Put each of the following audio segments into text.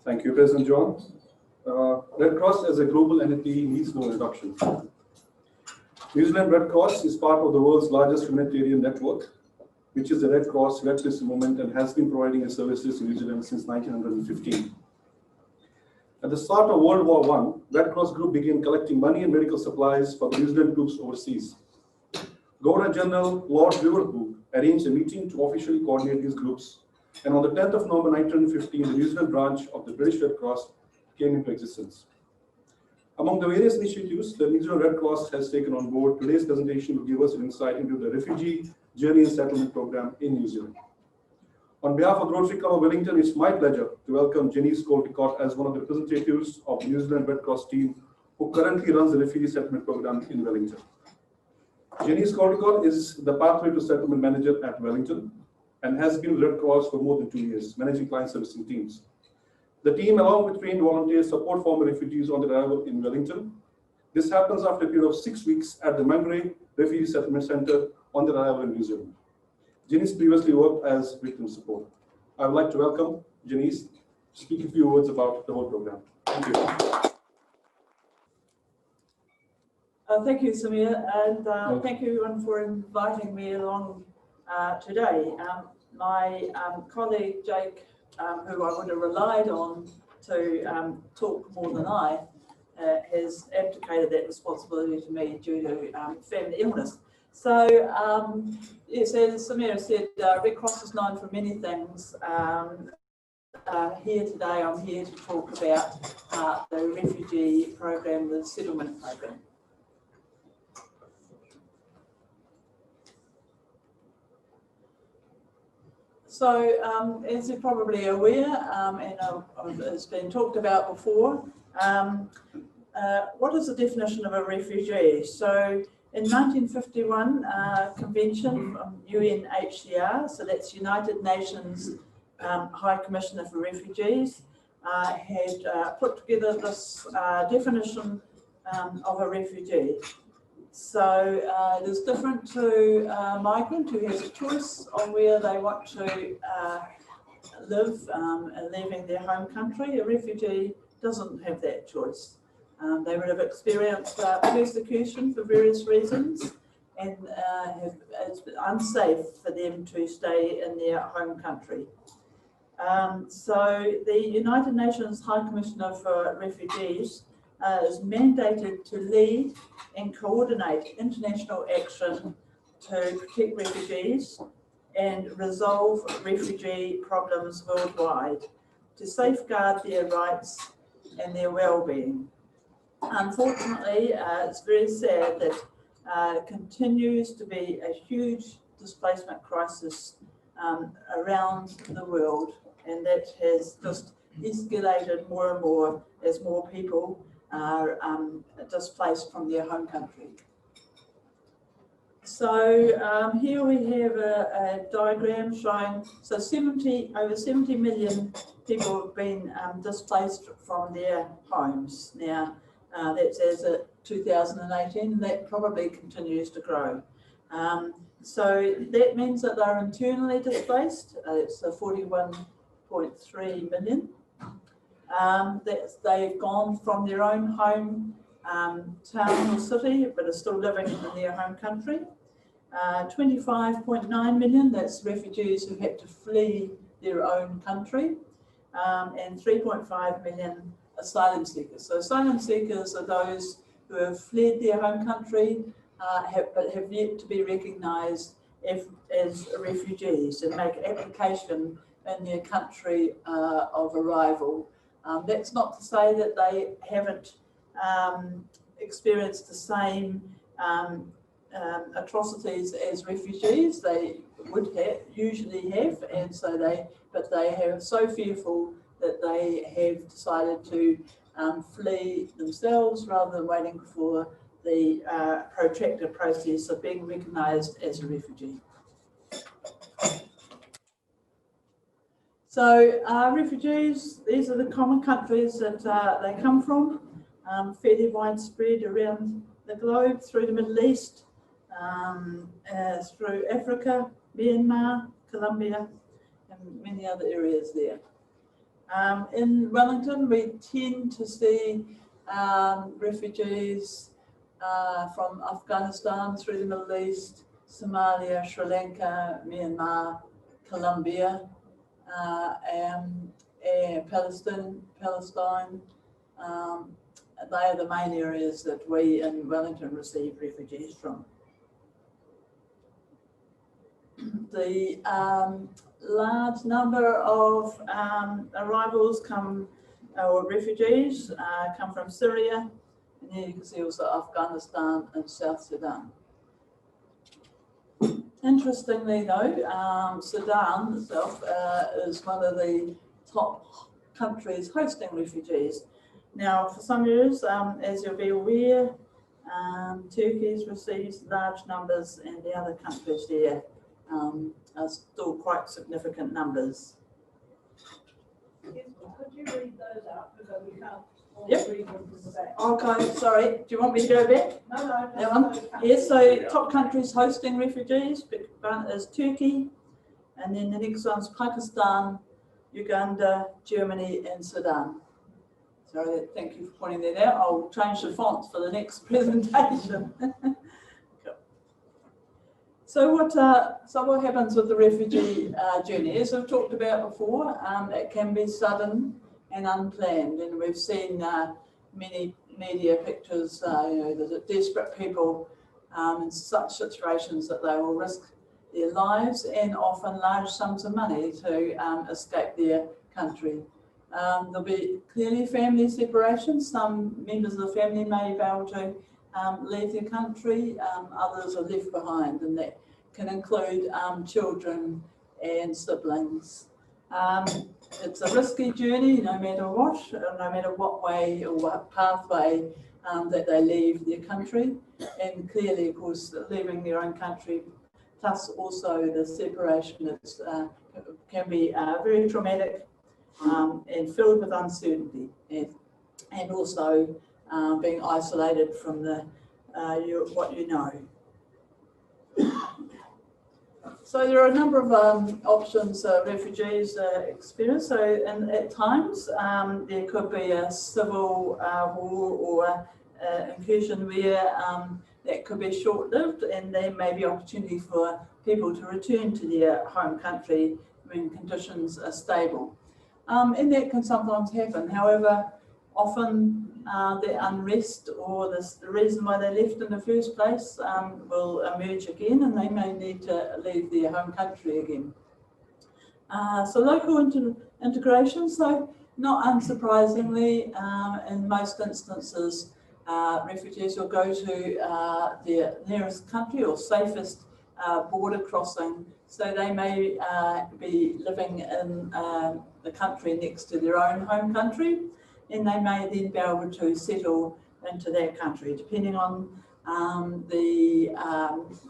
Thank you, President John. Red Cross as a global entity needs no introduction. New Zealand Red Cross is part of the world's largest humanitarian network, which is the Red Cross Red Crescent Movement, and has been providing its services in New Zealand since 1915. At the start of World War I, Red Cross Group began collecting money and medical supplies for the New Zealand troops overseas. Governor General Lord Liverpool arranged a meeting to officially coordinate these groups, and on the 10th of November 1915, the New Zealand branch of the British Red Cross came into existence. Among the various initiatives the New Zealand Red Cross has taken on board, today's presentation will give us an insight into the Refugee Journey Settlement program in New Zealand. On behalf of the Rotary Club of Wellington, it's my pleasure to welcome Janice Coldicott as one of the representatives of the New Zealand Red Cross team who currently runs the Refugee Settlement program in Wellington. Janice Coldicott is the Pathway to Settlement Manager at Wellington and has been with Red Cross for more than 2 years, managing client servicing teams. The team, along with trained volunteers, support former refugees on their arrival in Wellington. This happens after a period of 6 weeks at the Mangere Refugee Resettlement Centre on their arrival in New Zealand. Janice previously worked as victim support. I would like to welcome Janice to speak a few words about the whole program. Thank you. Thank you, Samir, and thank you everyone for inviting me along today. My colleague Jake, who I would have relied on to talk more than I, has abdicated that responsibility to me due to family illness. So, yes, as Samir said, Red Cross is known for many things. Here today, I'm here to talk about the refugee program, the settlement program. So, as you're probably aware, and it's been talked about before, what is the definition of a refugee? So, in 1951, convention from UNHCR, so that's United Nations High Commissioner for Refugees, had put together this definition of a refugee. So it is different to a migrant who has a choice on where they want to live leaving their home country. A refugee doesn't have that choice. They would have experienced persecution for various reasons, and it's unsafe for them to stay in their home country. So the United Nations High Commissioner for Refugees is mandated to lead and coordinate international action to protect refugees and resolve refugee problems worldwide, to safeguard their rights and their well-being. Unfortunately, it's very sad that it continues to be a huge displacement crisis around the world, and that has just escalated more and more as more people are displaced from their home country. So here we have a diagram showing, so over 70 million people have been displaced from their homes. Now, that's as of 2018, and that probably continues to grow. So that means that they're internally displaced. It's 41.3 million. They've gone from their own home town or city, but are still living in their home country. 25.9 million, that's refugees who had to flee their own country, and 3.5 million asylum seekers. So asylum seekers are those who have fled their home country, but have yet to be recognised as refugees and make application in their country of arrival. That's not to say that they haven't experienced the same atrocities as refugees. They would usually have, and so they are so fearful that they have decided to flee themselves rather than waiting for the protracted process of being recognised as a refugee. So refugees, these are the common countries that they come from, fairly widespread around the globe, through the Middle East, through Africa, Myanmar, Colombia, and many other areas there. In Wellington, we tend to see refugees from Afghanistan through the Middle East, Somalia, Sri Lanka, Myanmar, Colombia, and Palestine. They are the main areas that we in Wellington receive refugees from. The large number of arrivals or refugees come from Syria, and here you can see also Afghanistan and South Sudan. Interestingly though, Sudan itself is one of the top countries hosting refugees. Now, for some years, as you'll be aware, Turkey receives large numbers, and the other countries there are still quite significant numbers. Could you read those out, because we can't all Yep. read them from the back? Okay, sorry, do you want me to go back? No, That one? Yes, so top countries hosting refugees, one is Turkey, and then the next one's Pakistan, Uganda, Germany, and Sudan. So thank you for pointing that out. I'll change the fonts for the next presentation. So what happens with the refugee journey? As we've talked about before, it can be sudden and unplanned, and we've seen many media pictures, there's desperate people in such situations that they will risk their lives and often large sums of money to escape their country. There'll be clearly family separation. Some members of the family may be able to leave their country, others are left behind, and that can include children and siblings. It's a risky journey no matter what way or what pathway that they leave their country, and clearly, of course, leaving their own country, plus also the separation, can be very traumatic and filled with uncertainty, and also being isolated from what you know. So there are a number of options refugees experience. So at times there could be a civil war or incursion where that could be short-lived, and there may be opportunity for people to return to their home country when conditions are stable. And that can sometimes happen. However, often the unrest or the reason why they left in the first place will emerge again, and they may need to leave their home country again. So local integration, so not unsurprisingly, in most instances, refugees will go to their nearest country or safest border crossing, so they may be living in the country next to their own home country, and they may then be able to settle into that country, depending on the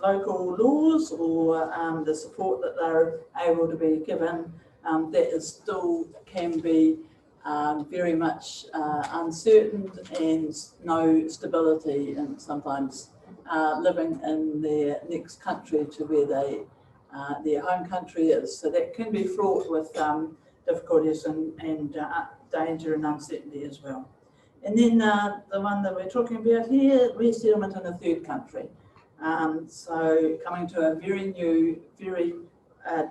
local laws or the support that they're able to be given. That is still can be very much uncertain, and no stability, and sometimes living in their next country to where their home country is. So that can be fraught with difficulties and danger and uncertainty as well. And then the one that we're talking about here, resettlement in a third country. So coming to a very new, very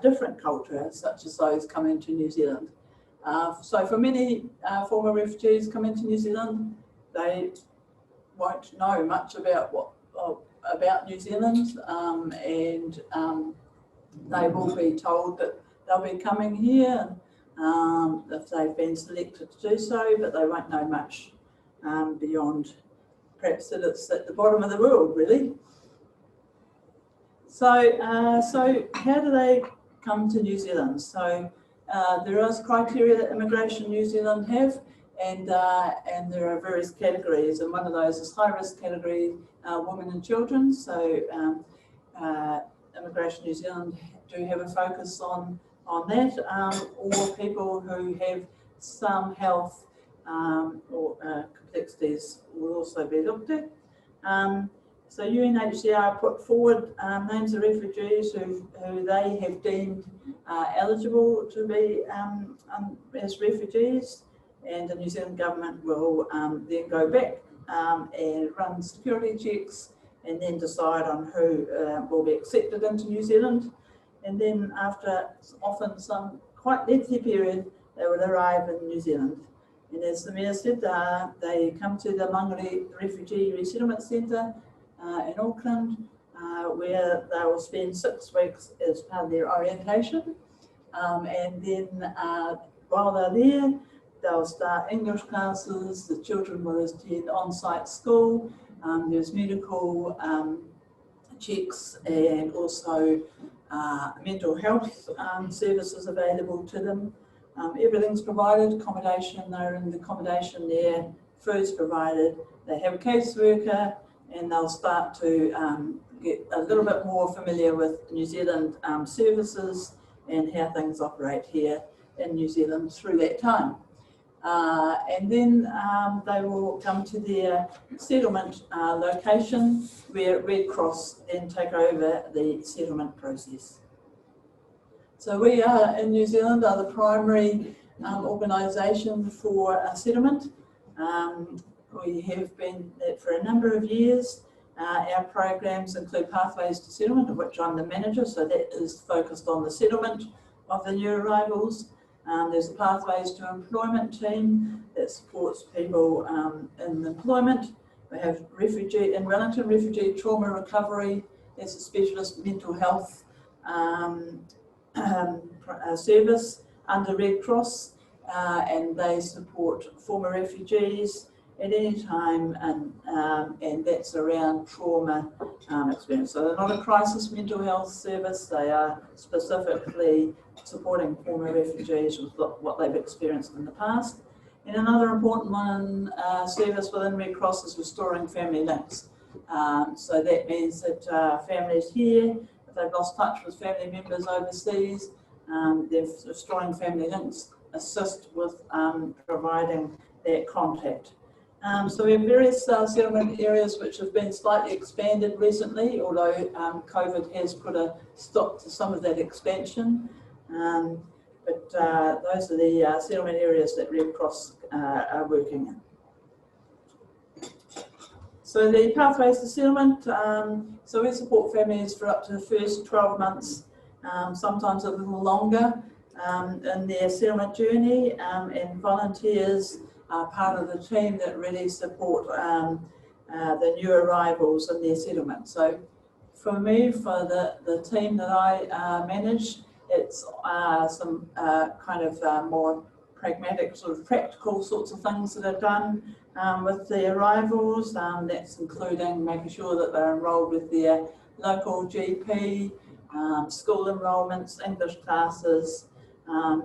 different culture, such as those coming to New Zealand. So for many former refugees coming to New Zealand, they won't know much about about New Zealand, and they will be told that they'll be coming here if they've been selected to do so, but they won't know much beyond perhaps that it's at the bottom of the world, really. So, so how do they come to New Zealand? So there is criteria that Immigration New Zealand have, and there are various categories, and one of those is high-risk category, women and children. So Immigration New Zealand do have a focus on that, or people who have some health or complexities will also be looked at. So UNHCR put forward names of refugees who they have deemed eligible to be as refugees, and the New Zealand government will then go back and run security checks and then decide on who will be accepted into New Zealand. And then after often some quite lengthy period, they will arrive in New Zealand. And as the Mayor said, they come to the Mangere Refugee Resettlement Centre in Auckland, where they will spend 6 weeks as part of their orientation. And then while they're there, they'll start English classes, the children will attend on-site school, there's medical checks and also mental health services available to them. Everything's provided, accommodation, they're in the accommodation there, food's provided, they have a caseworker, and they'll start to get a little bit more familiar with New Zealand services and how things operate here in New Zealand through that time. And then they will come to their settlement location, where Red Cross then take over the settlement process. So we are in New Zealand are the primary organisation for settlement. We have been that for a number of years. Our programs include Pathways to Settlement, of which I'm the manager, so that is focused on the settlement of the new arrivals. There's a Pathways to Employment team that supports people in employment. We have in Wellington, Refugee Trauma Recovery. There's a specialist mental health service under Red Cross, and they support former refugees at any time, and that's around trauma experience. So they're not a crisis mental health service, they are specifically supporting former refugees with what they've experienced in the past. And another important one, service within Red Cross, is restoring family links. So that means that families here, if they've lost touch with family members overseas, they're restoring family links, assist with providing that contact. So we have various settlement areas which have been slightly expanded recently, although COVID has put a stop to some of that expansion. But those are the settlement areas that Red Cross are working in. So the Pathways to Settlement, so we support families for up to the first 12 months, sometimes a little longer, in their settlement journey, and volunteers are part of the team that really support the new arrivals in their settlement. So for me, for the team that I manage, it's some kind of more pragmatic, sort of practical sorts of things that are done with the arrivals. That's including making sure that they're enrolled with their local GP, school enrolments, English classes.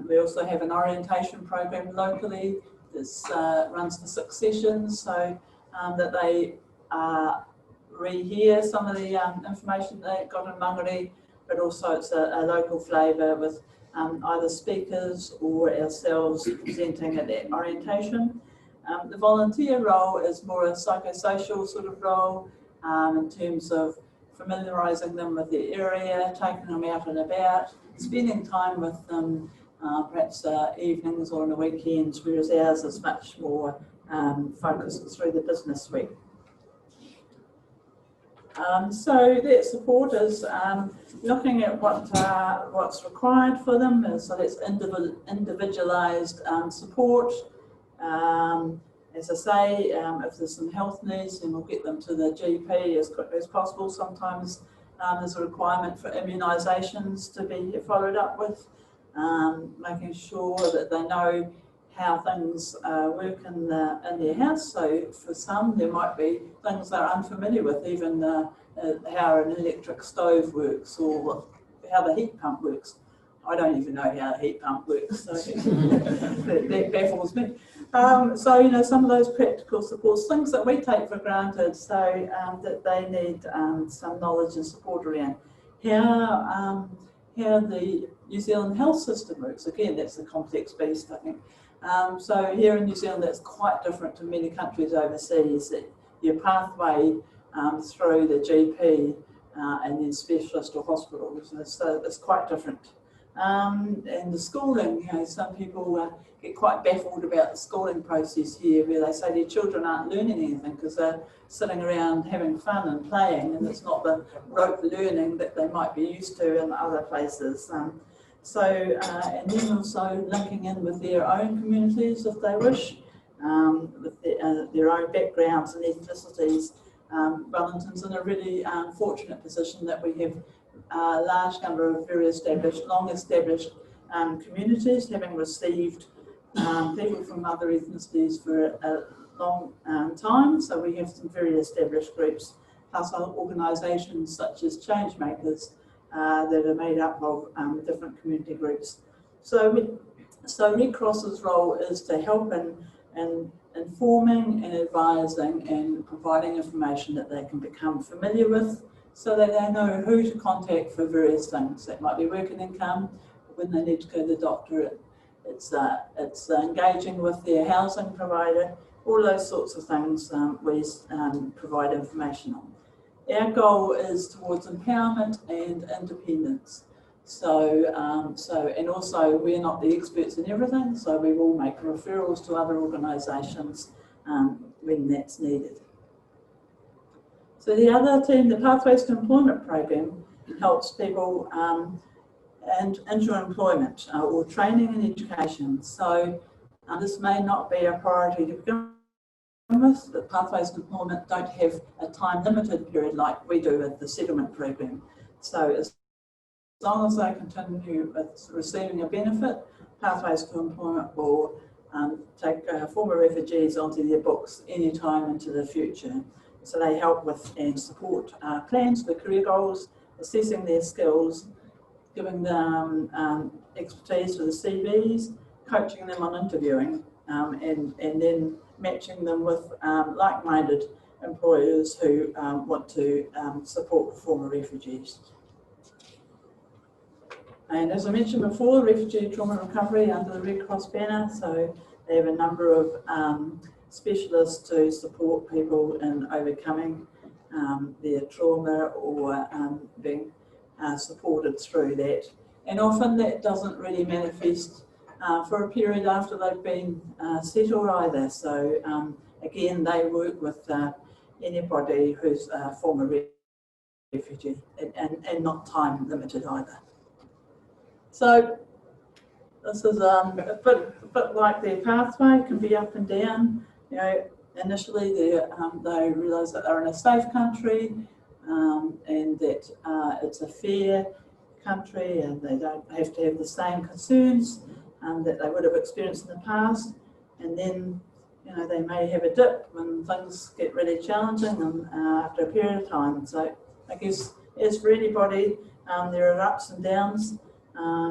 We also have an orientation program locally. This runs for 6 sessions, so that they rehear some of the information they got in Mangere, but also it's a local flavour with either speakers or ourselves presenting at that orientation. The volunteer role is more a psychosocial sort of role in terms of familiarising them with the area, taking them out and about, spending time with them, perhaps evenings or on the weekends, whereas ours is much more focused through the business week. So that support is looking at what's required for them, so that's individualised support. As I say, if there's some health needs, then we'll get them to the GP as quickly as possible. Sometimes there's a requirement for immunisations to be followed up with, making sure that they know how things work in their house. So for some, there might be things they're unfamiliar with, even how an electric stove works or how the heat pump works. I don't even know how the heat pump works, so that baffles me. So, you know, some of those practical supports, things that we take for granted, so that they need some knowledge and support around how the New Zealand health system works. Again, that's a complex beast, I think. So here in New Zealand, that's quite different to many countries overseas. That your pathway through the GP and then specialist or hospitals. So it's quite different. And the schooling, you know, some people get quite baffled about the schooling process here, where they say their children aren't learning anything because they're sitting around having fun and playing, and it's not the rote learning that they might be used to in other places. And then also linking in with their own communities if they wish, with their own backgrounds and ethnicities. Wellington's in a really fortunate position that we have a large number of very established, long-established communities, having received people from other ethnicities for a long time. So we have some very established groups, plus organisations such as Changemakers that are made up of different community groups. So Red Cross's role is to help in informing and advising and providing information that they can become familiar with, so that they know who to contact for various things. That might be work and income, when they need to go to the doctor, it's engaging with their housing provider, all those sorts of things we provide information on. Our goal is towards empowerment and independence. And also we're not the experts in everything, so we will make referrals to other organisations when that's needed. So the other team, the Pathways to Employment program, helps people and into employment or training and education. So this may not be a priority to begin with, but Pathways to Employment don't have a time limited period like we do with the settlement program. So as long as they continue with receiving a benefit, Pathways to Employment will take former refugees onto their books anytime into the future. So they help with and support plans for career goals, assessing their skills, giving them expertise for the CVs, coaching them on interviewing, and then matching them with like-minded employers who want to support former refugees. And as I mentioned before, refugee trauma recovery under the Red Cross banner, so they have a number of specialists to support people in overcoming their trauma or being supported through that. And often that doesn't really manifest for a period after they've been settled either. So again, they work with anybody who's a former refugee and not time limited either. So this is a bit like their pathway, can be up and down. You know, initially they realise that they're in a safe country and that it's a fair country and they don't have to have the same concerns that they would have experienced in the past. And then, you know, they may have a dip when things get really challenging and after a period of time. So I guess as for anybody, there are ups and downs.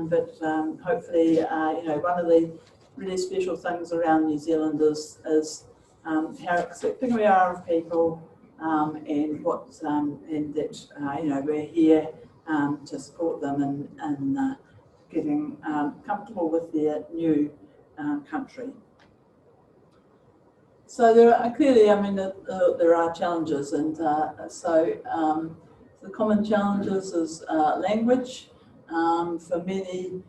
But hopefully, you know, one of the really special things around New Zealand is how accepting we are of people, and what and that you know, we're here to support them and getting comfortable with their new country. So there are clearly, I mean, there are challenges, and so the common challenges is language. For many,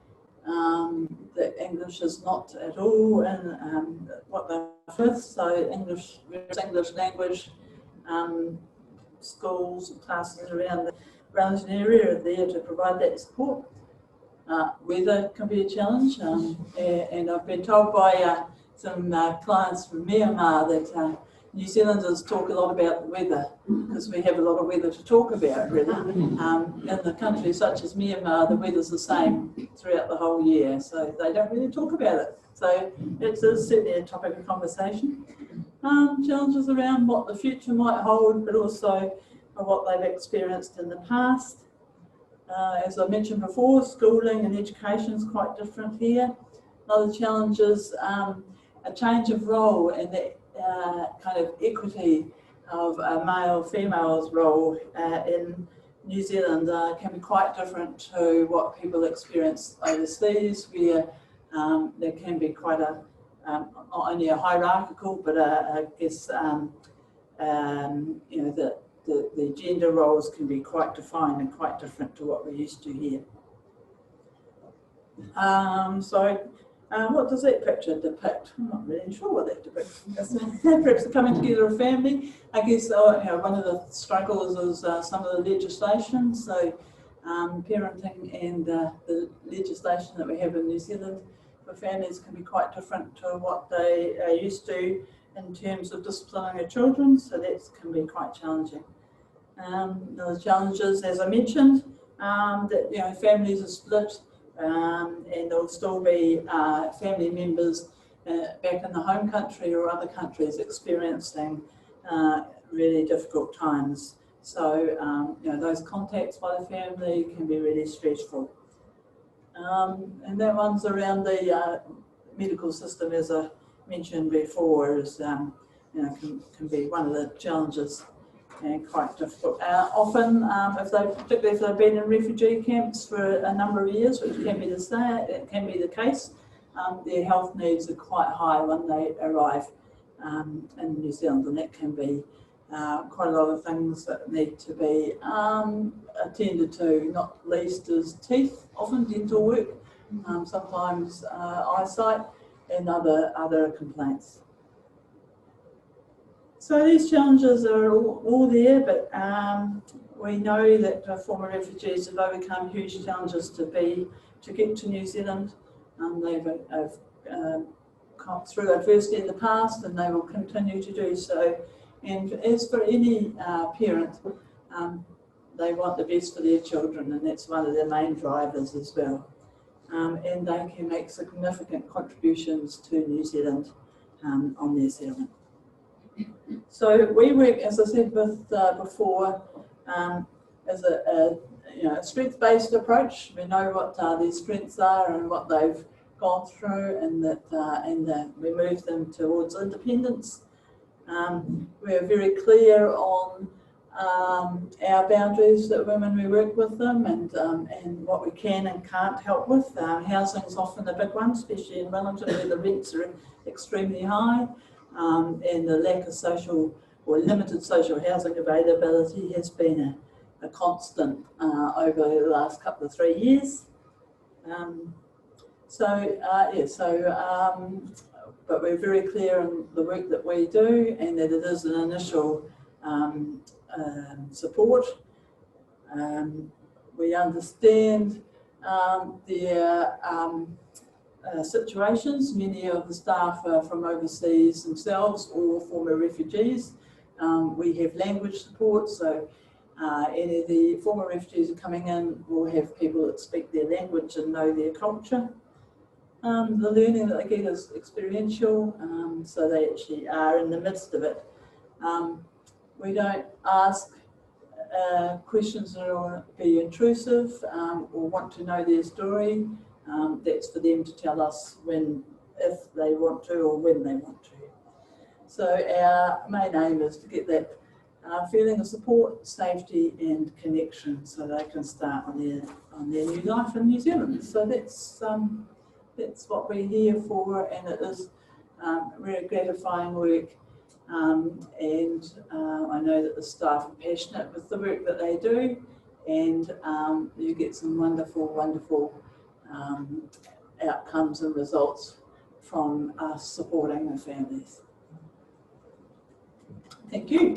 the English is not at all in what they're with, so English language, schools and classes around the Wellington area are there to provide that support. Weather can be a challenge, and I've been told by some clients from Myanmar that New Zealanders talk a lot about the weather because we have a lot of weather to talk about, really. In the country such as Myanmar, the weather's the same throughout the whole year, so they don't really talk about it. So it's certainly a topic of conversation. Challenges around what the future might hold, but also what they've experienced in the past. As I mentioned before, schooling and education is quite different here. Another challenge is a change of role and that kind of equity of a male-female's role in New Zealand can be quite different to what people experience overseas, where there can be quite a, not only a hierarchical, but I guess, you know, the gender roles can be quite defined and quite different to what we're used to here. What does that picture depict? I'm not really sure what that depicts. Perhaps the coming together of family. I guess one of the struggles is some of the legislation. So parenting and the legislation that we have in New Zealand for families can be quite different to what they are used to in terms of disciplining their children. So that can be quite challenging. The challenges, as I mentioned, that families are split. And there'll still be family members back in the home country or other countries experiencing really difficult times. So, those contacts by the family can be really stressful. And that one's around the medical system, as I mentioned before, is can be one of the challenges. And quite difficult. Often, particularly if they've been in refugee camps for a number of years, which can be the case, their health needs are quite high when they arrive in New Zealand, and that can be quite a lot of things that need to be attended to. Not least is teeth, often dental work, sometimes eyesight, and other complaints. So these challenges are all there, but we know that former refugees have overcome huge challenges to get to New Zealand. They've come through adversity in the past, and they will continue to do so. And as for any parent, they want the best for their children, and that's one of their main drivers as well. And they can make significant contributions to New Zealand on their settlement. So we work, as I said before, as a strength-based approach. We know what their strengths are and what they've gone through, and that we move them towards independence. We are very clear on our boundaries that women, we work with them, and what we can and can't help with. Housing is often a big one, especially in Wellington, where the rents are extremely high. And the lack of social or limited social housing availability has been a constant over the last couple of 3 years. But we're very clear in the work that we do, and that it is an initial support. We understand their situations. Many of the staff are from overseas themselves or former refugees. We have language support, so any of the former refugees are coming in will have people that speak their language and know their culture. The learning that they get is experiential, so they actually are in the midst of it. We don't ask questions that will be intrusive or want to know their story. That's for them to tell us if they want to or when they want to. So our main aim is to get that feeling of support, safety and connection, so they can start on their new life in New Zealand. So that's what we're here for, and it is really gratifying work. And I know that the staff are passionate with the work that they do, and you get some wonderful outcomes and results from us supporting the families. Thank you.